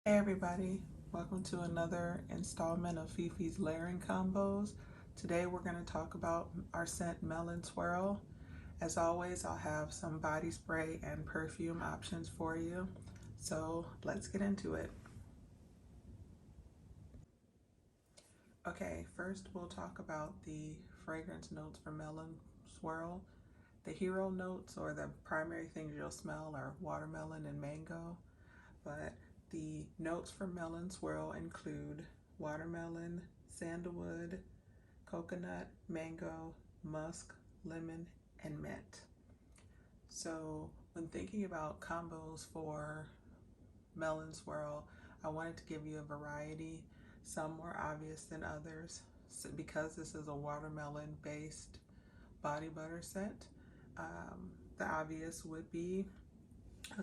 Hey everybody, welcome to another installment of Fifi's layering combos. Today we're going to talk about our scent Melon Swirl. As always, I'll have some body spray and perfume options for you. So let's get into it. Okay, first we'll talk about the fragrance notes for Melon Swirl. The hero notes, or the primary things you'll smell, are watermelon and mango. But the notes for Melon Swirl include watermelon, sandalwood, coconut, mango, musk, lemon, and mint. So when thinking about combos for Melon Swirl, I wanted to give you a variety, some more obvious than others. So because this is a watermelon based body butter scent, the obvious would be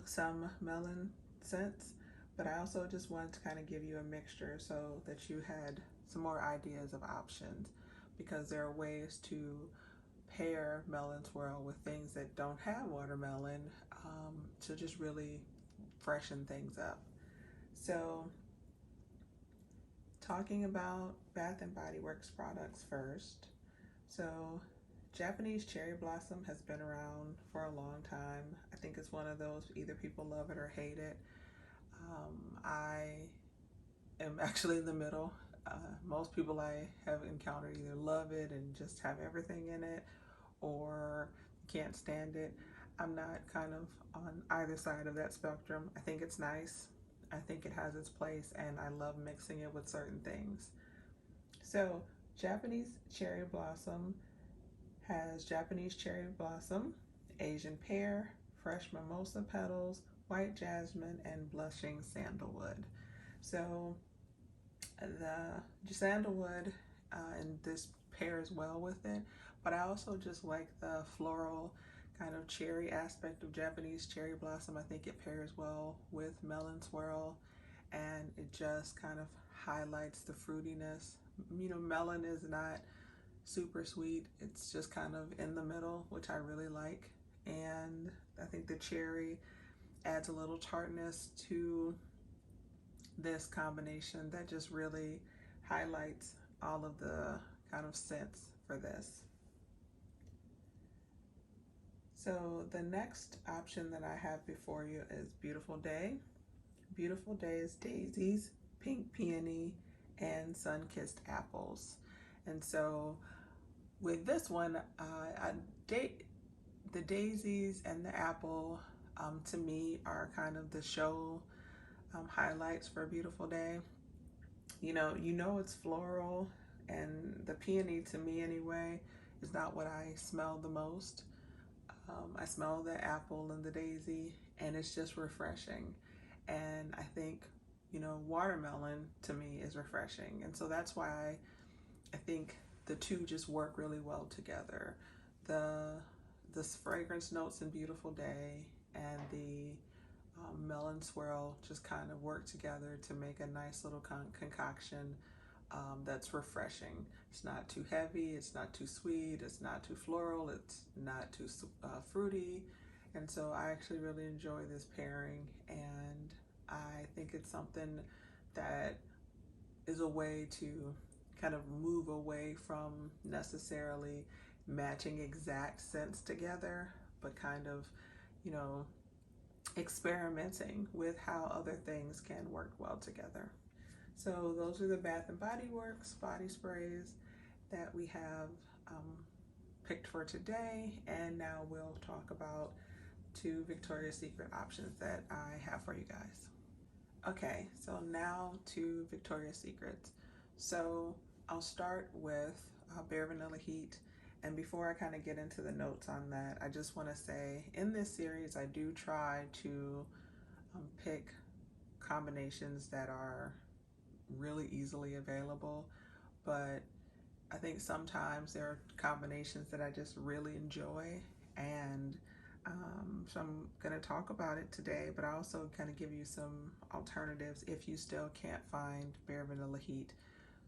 some melon scents, but I also just wanted to kind of give you a mixture so that you had some more ideas of options, because there are ways to pair Melon Swirl with things that don't have watermelon, to just really freshen things up. So talking about Bath and Body Works products first. So Japanese cherry blossom has been around for a long time. I think it's one of those, either people love it or hate it. I am actually in the middle. Most people I have encountered either love it and just have everything in it, or can't stand it. I'm not kind of on either side of that spectrum. I think it's nice. I think it has its place, and I love mixing it with certain things. So, Japanese cherry blossom has Japanese cherry blossom, Asian pear, fresh mimosa petals, white jasmine, and blushing sandalwood. So the sandalwood, and this pairs well with it, but I also just like the floral kind of cherry aspect of Japanese cherry blossom. I think it pairs well with Melon Swirl, and it just kind of highlights the fruitiness. You know, melon is not super sweet, it's just kind of in the middle, which I really like. And I think the cherry adds a little tartness to this combination that just really highlights all of the kind of scents for this. So the next option that I have before you is Beautiful Day. Beautiful Day is daisies, pink peony, and sun-kissed apples. And so with this one, the daisies and the apple, to me, are kind of the show highlights for a Beautiful Day. You know it's floral, and the peony, to me anyway, is not what I smell the most. I smell the apple and the daisy, and it's just refreshing. And I think, watermelon to me is refreshing. And so that's why I think the two just work really well together. The the fragrance notes in Beautiful Day and the melon swirl just kind of work together to make a nice little concoction, that's refreshing. It's not too heavy, it's not too sweet, it's not too floral, it's not too fruity. And so I actually really enjoy this pairing, and I think it's something that is a way to kind of move away from necessarily matching exact scents together, but kind of, you know, experimenting with how other things can work well together. So those are the Bath and Body Works body sprays that we have picked for today. And now we'll talk about two Victoria's Secret options that I have for you guys. Okay, so now to Victoria's Secrets. So I'll start with Bare Vanilla Heat. And before I kind of get into the notes on that, I just want to say in this series, I do try to pick combinations that are really easily available, but I think sometimes there are combinations that I just really enjoy, and so I'm going to talk about it today, but I also kind of give you some alternatives if you still can't find Bare Vanilla Heat.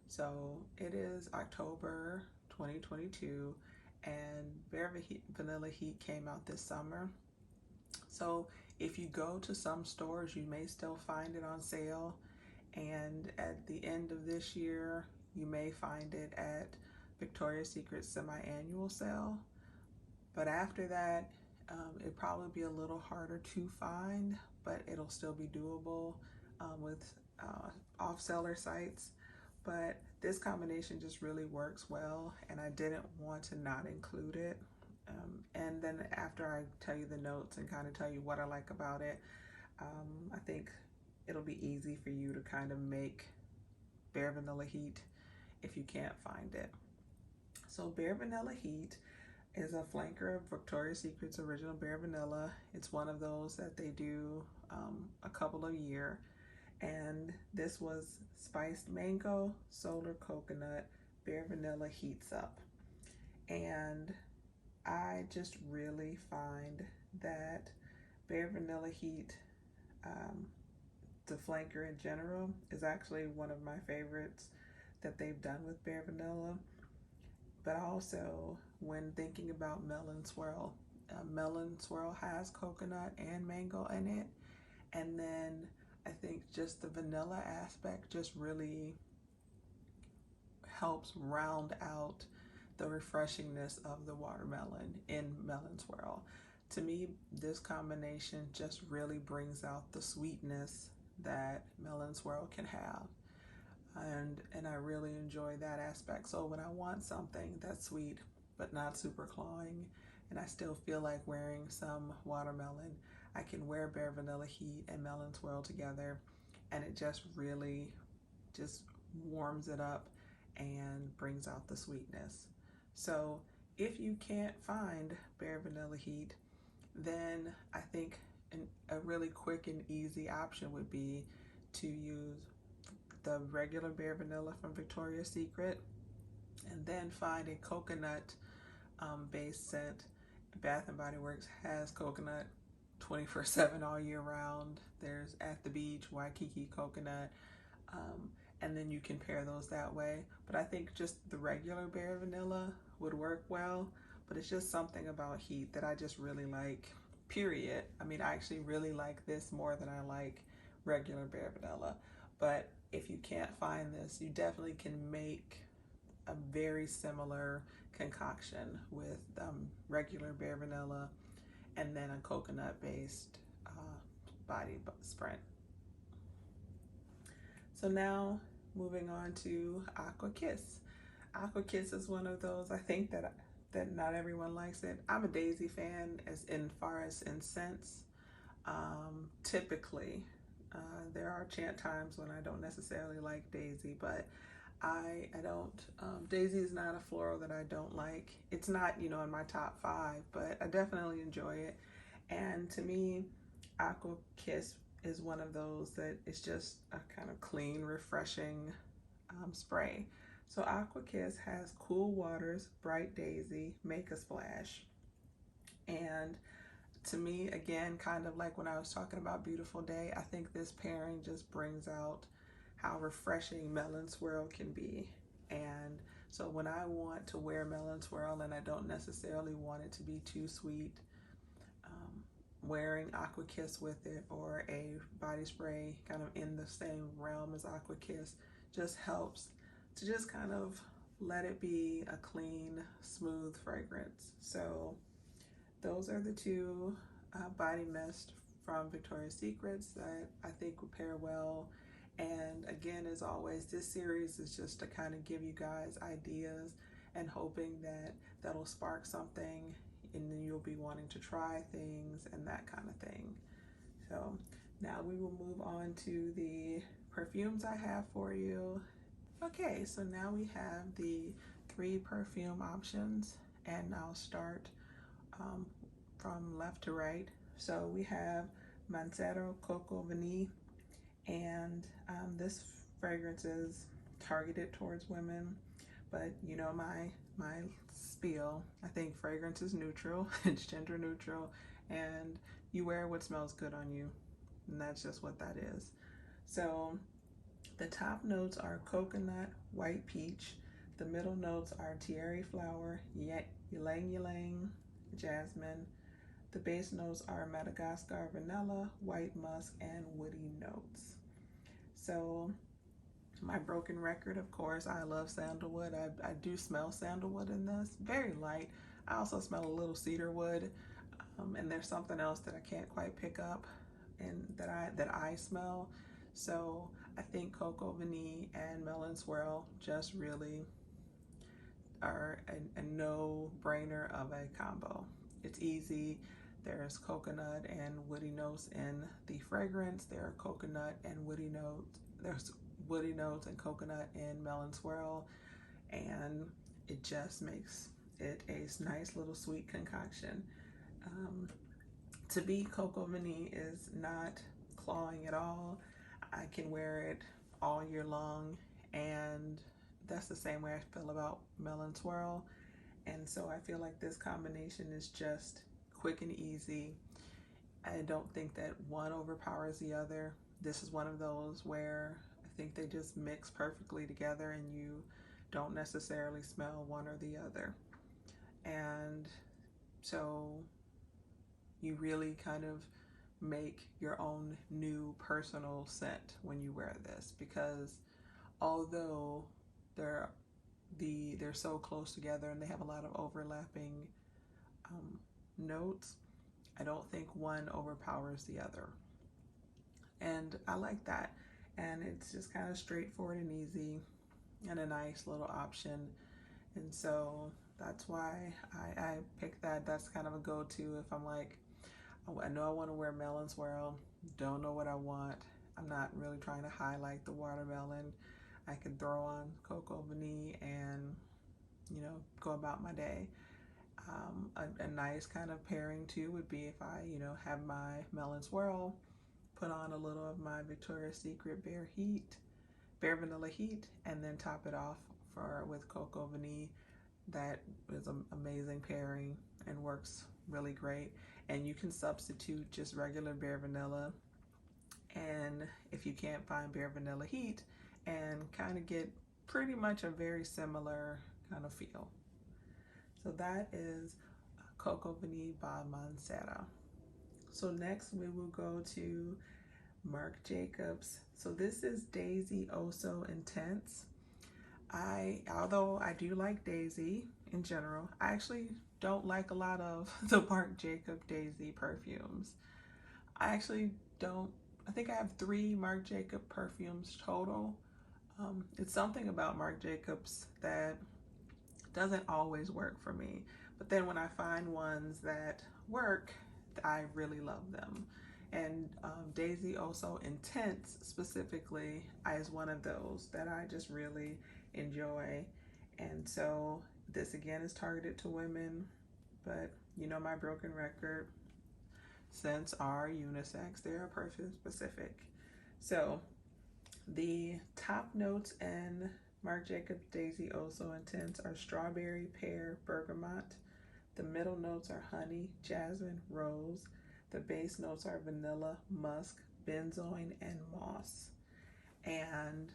So it is October 2022, and Bare Vanilla Heat came out this summer. So if you go to some stores, you may still find it on sale. And at the end of this year, you may find it at Victoria's Secret semi-annual sale. But after that, it'll probably be a little harder to find, but it'll still be doable with off-seller sites. But this combination just really works well, and I didn't want to not include it. And then after I tell you the notes and kind of tell you what I like about it, I think it'll be easy for you to kind of make Bare Vanilla Heat if you can't find it. So Bare Vanilla Heat is a flanker of Victoria's Secret's original Bare Vanilla. It's one of those that they do a couple a year. And this was spiced mango, solar coconut, Bare Vanilla Heats Up. And I just really find that Bare Vanilla Heat, the flanker in general, is actually one of my favorites that they've done with Bare Vanilla. But also, when thinking about Melon Swirl, Melon Swirl has coconut and mango in it. And then I think just the vanilla aspect just really helps round out the refreshingness of the watermelon in Melon Swirl. To me, this combination just really brings out the sweetness that Melon Swirl can have. And I really enjoy that aspect. So when I want something that's sweet but not super clawing, and I still feel like wearing some watermelon, I can wear Bare Vanilla Heat and Melon Swirl together, and it just really just warms it up and brings out the sweetness. So if you can't find Bare Vanilla Heat, then I think a really quick and easy option would be to use the regular Bare Vanilla from Victoria's Secret, and then find a coconut based scent. Bath and Body Works has coconut 24/7 all year round. There's At the Beach, Waikiki coconut, and then you can pair those that way. But I think just the regular Bare Vanilla would work well, but it's just something about heat that I just really like, period. I mean, I actually really like this more than I like regular Bare Vanilla. But if you can't find this, you definitely can make a very similar concoction with regular Bare Vanilla and then a coconut based body sprint. So now moving on to Aqua Kiss. Aqua Kiss is one of those, I think that not everyone likes it. I'm a Daisy fan as far as in scents. Typically, there are times when I don't necessarily like Daisy, but I don't, Daisy is not a floral that I don't like. It's not, in my top 5, but I definitely enjoy it. And to me, Aqua Kiss is one of those that is just a kind of clean, refreshing spray. So Aqua Kiss has Cool Waters, Bright Daisy, Make a Splash. And to me, again, kind of like when I was talking about Beautiful Day, I think this pairing just brings out how refreshing Melon Swirl can be. And so when I want to wear Melon Swirl and I don't necessarily want it to be too sweet, wearing Aqua Kiss with it, or a body spray kind of in the same realm as Aqua Kiss, just helps to just kind of let it be a clean, smooth fragrance. So those are the two body mist from Victoria's Secrets that I think would pair well. And again, as always, this series is just to kind of give you guys ideas and hoping that that'll spark something, and then you'll be wanting to try things and that kind of thing. So now we will move on to the perfumes I have for you. Okay, so now we have the 3 perfume options, and I'll start from left to right. So we have Mancera Coco Vanille, and this fragrance is targeted towards women, but my spiel, I think fragrance is neutral. It's gender neutral, and you wear what smells good on you, and that's just what that is. So the top notes are coconut, white peach. The middle notes are tiare flower, ylang ylang, jasmine. The base notes are Madagascar vanilla, white musk, and woody notes. So my broken record, of course, I love sandalwood. I do smell sandalwood in this, very light. I also smell a little cedarwood, and there's something else that I can't quite pick up and that I smell. So I think Coco, Vanille, and Melon Swirl just really are a no-brainer of a combo. It's easy. There's coconut and woody notes in the fragrance. There are coconut and woody notes. There's woody notes and coconut in Melon Swirl, and it just makes it a nice little sweet concoction. To be Coco Vanille is not clawing at all. I can wear it all year long, and that's the same way I feel about Melon Swirl. And so I feel like this combination is just quick and easy. I don't think that one overpowers the other. This is one of those where I think they just mix perfectly together and you don't necessarily smell one or the other. And so you really kind of make your own new personal scent when you wear this, because although they're so close together and they have a lot of overlapping notes, I don't think one overpowers the other. And I like that. And it's just kind of straightforward and easy and a nice little option. And so that's why I picked that. That's kind of a go-to if I'm like, I know I want to wear Melon Swirl, don't know what I want. I'm not really trying to highlight the watermelon. I can throw on Coco Vanille and, you know, go about my day. A nice kind of pairing too would be if I, you know, have my Melon Swirl, put on a little of my Victoria's Secret Bare Vanilla Heat, and then top it off with Coco Vanille. That is an amazing pairing and works really great. And you can substitute just regular Bare Vanilla, and if you can't find Bare Vanilla Heat, and kind of get pretty much a very similar kind of feel. So that is Coco Vanille by Mancera. So next we will go to Marc Jacobs. So this is Daisy Oh So Intense. Although I do like Daisy in general, I actually don't like a lot of the Marc Jacob Daisy perfumes. I actually don't, I think I have 3 Marc Jacob perfumes total. It's something about Marc Jacobs that doesn't always work for me. But then when I find ones that work, I really love them. And Daisy Oh So Intense specifically is one of those that I just really enjoy. And so this again is targeted to women, but you know my broken record, scents are unisex, they are perfume specific. So the top notes in Marc Jacobs Daisy Oh So Intense are strawberry, pear, bergamot. The middle notes are honey, jasmine, rose. The base notes are vanilla, musk, benzoin, and moss. And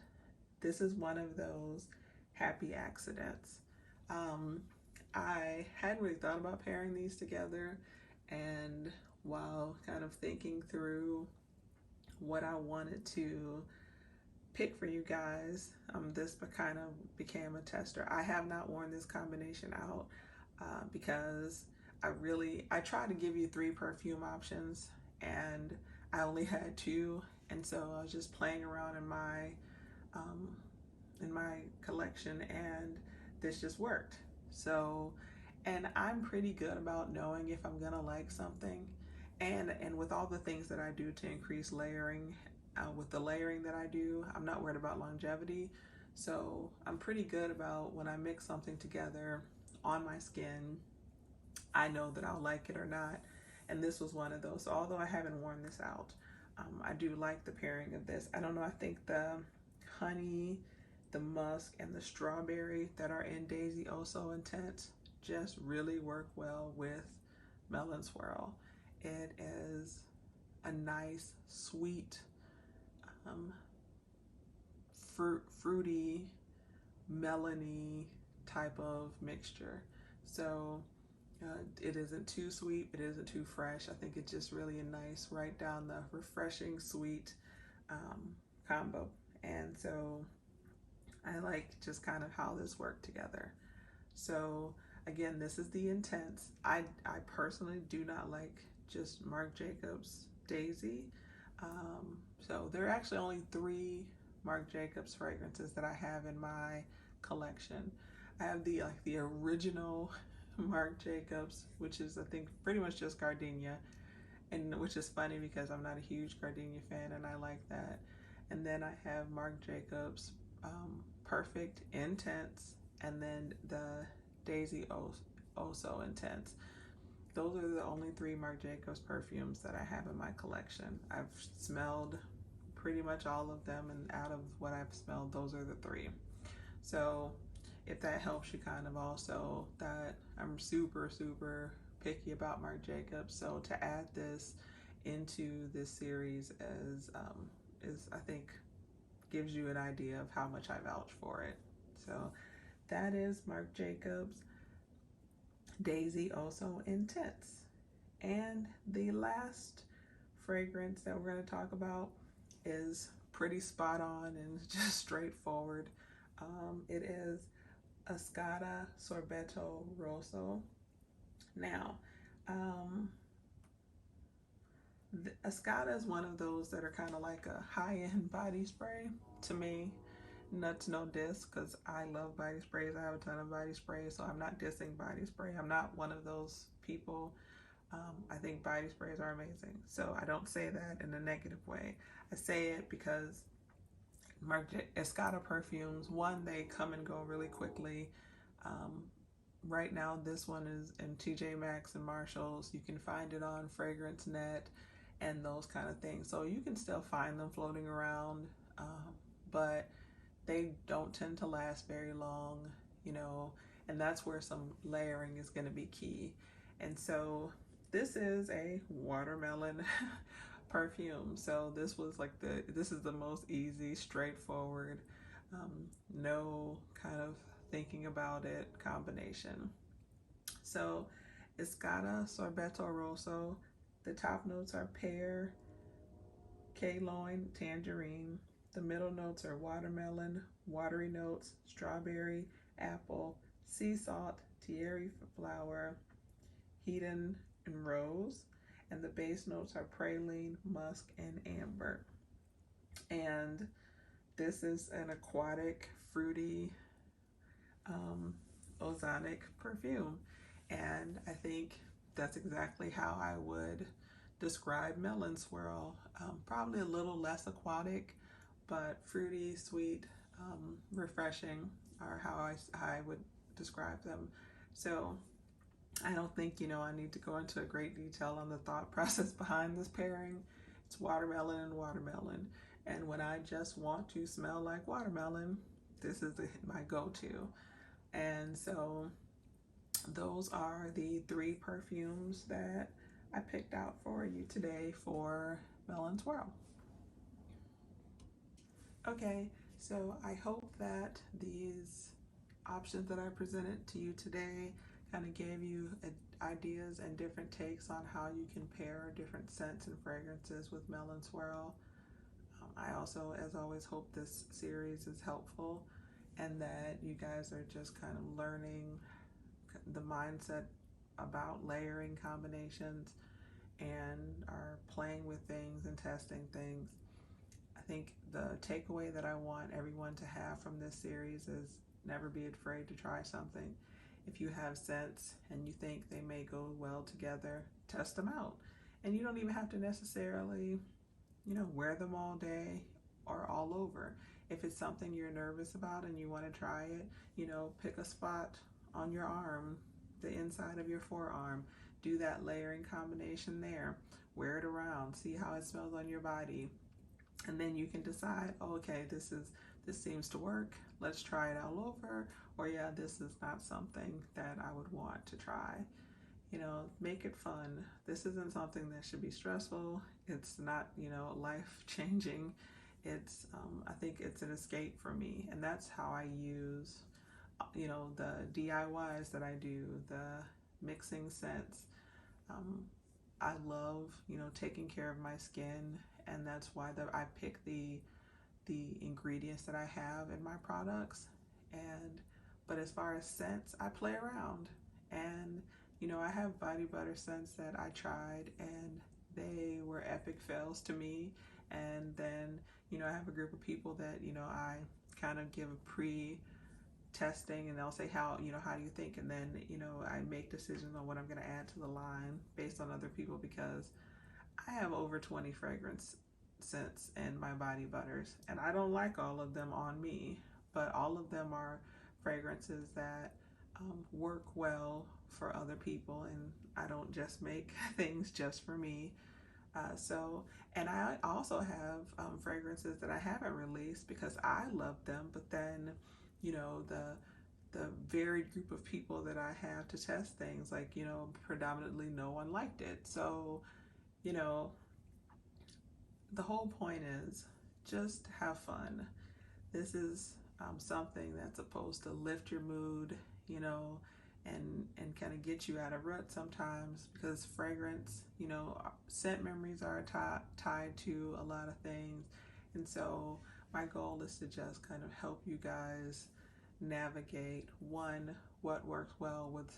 this is one of those happy accidents. I hadn't really thought about pairing these together, and while kind of thinking through what I wanted to pick for you guys, this kind of became a tester. I have not worn this combination out because I tried to give you 3 perfume options and I only had 2, and so I was just playing around in my collection, and this just worked. So, and I'm pretty good about knowing if I'm gonna like something, and with all the things that I do to increase layering, with the layering that I do, I'm not worried about longevity. So I'm pretty good about when I mix something together on my skin, I know that I'll like it or not. And this was one of those. So although I haven't worn this out, I do like the pairing of this. I don't know, I think the honey, the musk, and the strawberry that are in Daisy Oh So Intense just really work well with Melon Swirl. It is a nice, sweet, fruity, melony type of mixture. So It isn't too sweet, it isn't too fresh. I think it's just really a nice, right down the refreshing sweet combo. And so I like just kind of how this worked together. So again, this is the Intense. I personally do not like just Marc Jacobs Daisy. So there are actually only 3 Marc Jacobs fragrances that I have in my collection. I have the original Marc Jacobs, which is I think pretty much just gardenia, and which is funny because I'm not a huge gardenia fan and I like that. And then I have Marc Jacobs Perfect Intense, and then the Daisy So Intense. Those are the only 3 Marc Jacobs perfumes that I have in my collection. I've smelled pretty much all of them, and out of what I've smelled, those are the 3. So if that helps you kind of also, that I'm super, super picky about Marc Jacobs. So to add this into this series is I think gives you an idea of how much I vouch for it. So that is Marc Jacobs Daisy So Intense. And the last fragrance that we're going to talk about is pretty spot on and just straightforward. It is Escada Sorbetto Rosso. Now, Escada is one of those that are kind of like a high-end body spray to me. Nuts, no diss, because I love body sprays. I have a ton of body sprays, so I'm not dissing body spray. I'm not one of those people. I think body sprays are amazing, so I don't say that in a negative way. I say it because Escada perfumes, one, they come and go really quickly. Right now, this one is in TJ Maxx and Marshalls. You can find it on Fragrance Net and those kind of things. So you can still find them floating around, but they don't tend to last very long, you know, and that's where some layering is going to be key. And so this is a watermelon perfume. So this was like this is the most easy, straightforward, no kind of thinking about it combination. So Escada Sorbetto Rosso. The top notes are pear, K loin, tangerine. The middle notes are watermelon, watery notes, strawberry, apple, sea salt, terry flower, hedon, and rose. And the base notes are praline, musk, and amber. And this is an aquatic, fruity, ozonic perfume. And I think that's exactly how I would describe Melon Swirl. Probably a little less aquatic, but fruity, sweet, refreshing are how I would describe them. So I don't think, I need to go into a great detail on the thought process behind this pairing. It's watermelon and watermelon. And when I just want to smell like watermelon, this is my go-to. And so those are the 3 perfumes that I picked out for you today for Melon Swirl. Okay, so I hope that these options that I presented to you today kind of gave you ideas and different takes on how you can pair different scents and fragrances with Melon Swirl. I also, as always, hope this series is helpful and that you guys are just kind of learning the mindset about layering combinations and are playing with things and testing things. I think the takeaway that I want everyone to have from this series is never be afraid to try something. If you have scents and you think they may go well together, test them out. And you don't even have to necessarily, wear them all day or all over. If it's something you're nervous about and you want to try it, pick a spot on your arm, the inside of your forearm, do that layering combination there, wear it around, see how it smells on your body, and then you can decide, oh, okay, this seems to work, let's try it all over, or yeah, this is not something that I would want to try. Make it fun. This isn't something that should be stressful. It's not, life-changing. It's, I think it's an escape for me, and that's how I use, the DIYs that I do, the mixing scents. Um, I love, taking care of my skin, and that's why I pick the ingredients that I have in my products. And but as far as scents, I play around, and I have body butter scents that I tried, and they were epic fails to me. And then I have a group of people that I kind of give a pre testing, and they'll say how do you think, and then I make decisions on what I'm going to add to the line based on other people, because I have over 20 fragrance scents in my body butters, and I don't like all of them on me, but all of them are fragrances that work well for other people, and I don't just make things just for me. And I also have fragrances that I haven't released because I love them, but then, the varied group of people that I have to test things, like, predominantly no one liked it. So, you know, the whole point is just have fun. This is something that's supposed to lift your mood, and kind of get you out of rut sometimes, because fragrance, scent memories are tied to a lot of things. And so my goal is to just kind of help you guys navigate, one, what works well with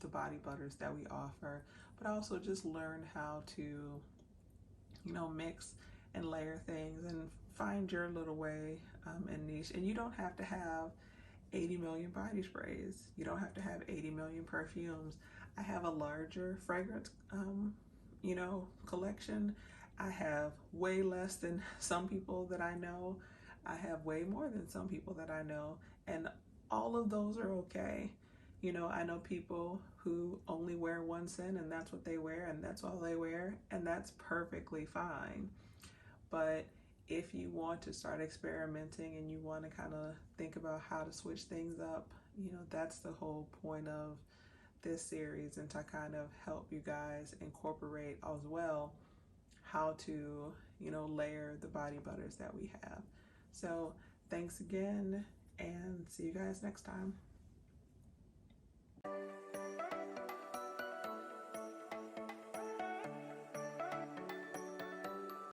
the body butters that we offer, but also just learn how to mix and layer things and find your little way and niche. And you don't have to have 80 million body sprays. You don't have to have 80 million perfumes. I have a larger fragrance, collection. I have way less than some people that I know. I have way more than some people that I know. And all of those are okay. I know people who only wear one scent, and that's what they wear, and that's all they wear, and that's perfectly fine. But if you want to start experimenting and you want to kind of think about how to switch things up, that's the whole point of this series, and to kind of help you guys incorporate as well how to, layer the body butters that we have. So thanks again, and see you guys next time.